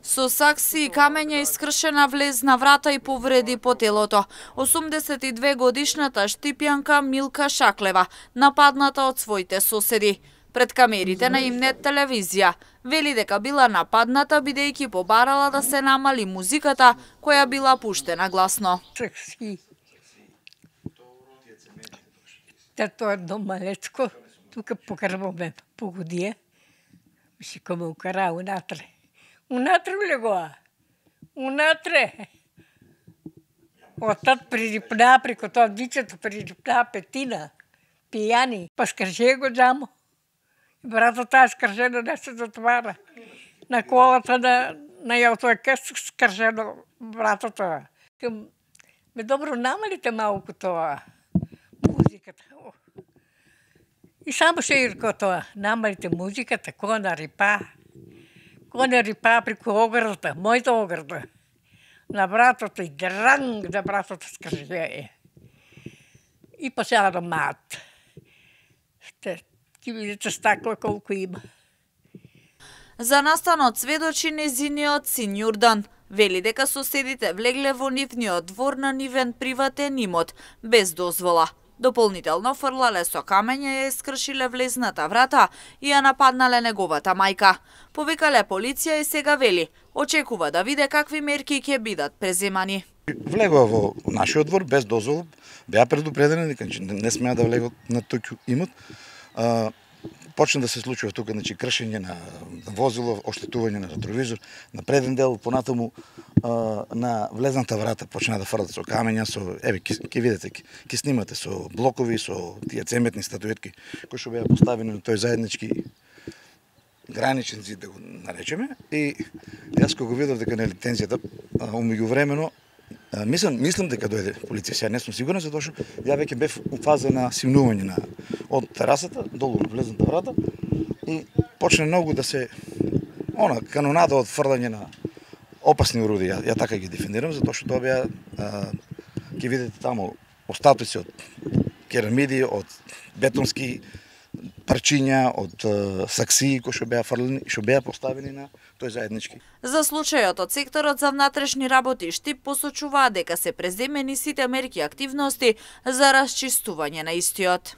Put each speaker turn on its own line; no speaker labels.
Со сакси и камења искршена влезна врата и повреди по телото. 82 годишната штипјанка Милка Шаклева, нападната од своите соседи. Пред камерите на Имнет телевизија вели дека била нападната бидејќи побарала да се намали музиката која била пуштена гласно.
Тоа едно малечко, тука покрваме погодие, ми си коме укара унатре. Унатре влегоа, унатре. Отат пририпна, преко тоа дичето пририпна петина, пијани, па скрже го джамо. Брато таа скржено не се затвара. На колата на јаутој кест скржено брато тоа. Ме добро намалите малку тоа, музиката. И само шеирко тоа, намалите музиката, кона рипа преко ограда, мојата ограда. На братото и дранг да братото скрже. И па сега да маат. Ки видите стакло колку има.
За настанот сведочи незиниот син Јурдан. Вели дека соседите влегле во нивниот двор на нивен приватен имот, без дозвола. Дополнително фрлале со камења ја искршиле влезната врата и ја нападнале неговата мајка. Повикале полиција и сега вели, очекува да виде какви мерки ќе бидат преземани.
Влегува во нашиот двор без дозвола, беа предупредени дека не смеа да влегат на тој имот. Почна да се случува тука, значи кршење на возило, оштетување на ретровизор, на преден дел, понатаму на влезната врата почна да фрлат со камења, со ќе видите, ќе снимате со блокови, со тие цеметни статуетки кои што беа поставени на тој заеднички граничен зид, да го наречеме. И јас кога го видов дека нели тензијата умеѓувремено мислам дека дојде полиција, сега не сум сигурен, затоа што ја веќе бев у фаза на симнување од терасата долу на влезната врата и почна многу да се канонада од фрлање на опасни оруди. Ја така ги дефинирам, затоа што тоа беа ќе видите таму остатоци од керамиди, од бетонски парчиња, од саксии кои што беа фрлени, што беа поставени на тој заеднички.
За случајот од секторот за внатрешни работи Штип посочуваа дека се преземени сите мерки и активности за расчистување на истиот.